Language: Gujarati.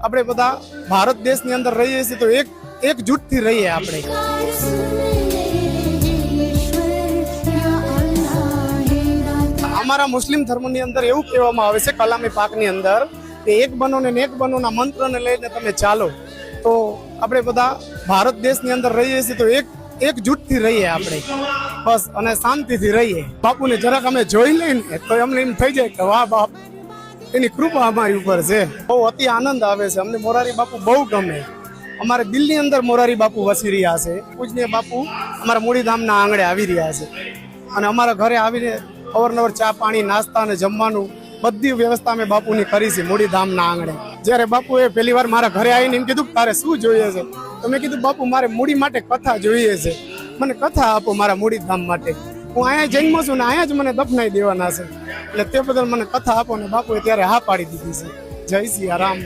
આપણે બધા ભારત દેશની અંદર રહીએ છીએ તો એકજૂટથી રહીએ આપણે. અમારા મુસ્લિમ ધર્મની અંદર એવું કહેવામાં આવે છે કલામી પાકની અંદર કે એક બનો ને નેક બનોના મંત્રને લઈને તમે ચાલો. તો આપણે બધા ભારત દેશની અંદર રહીએ છીએ તો એકજૂટથી રહીએ આપણે બસ, અને શાંતિથી રહીએ. બાપુને જરાક અમે જોઈ લઈને તો અમને એમ થઈ જાય કે વાહ બાપ, એની કૃપા અમારી ઉપર છે. બહુ અતિ આનંદ આવે છે અમને. મોરારી બાપુ બહુ ગમે. અમારે દિલની અંદર મોરારી બાપુ વસી રહ્યા છે. પૂજનીય બાપુ અમારા મૂળીધામના આંગણે આવી રહ્યા છે અને અમારા ઘરે આવીને અવારનવાર ચા પાણી નાસ્તા અને જમવાનું બધી વ્યવસ્થા અમે બાપુની કરી છે મૂળીધામના આંગણે. જ્યારે બાપુએ પહેલી વાર મારા ઘરે આવીને એમ કીધું તારે શું જોઈએ છે, તો મેં કીધું બાપુ મારે મૂડી માટે કથા જોઈએ છે, મને કથા આપો મારા મૂળીધામ માટે. હું અહીંયા જન્મ છું ને અહીંયા જ મને દફનાઈ દેવાના છે, એટલે તે બદલ મને કથા આપો ને બાપુએ ત્યારે હા પાડી દીધી છે. જય સિયા રામ.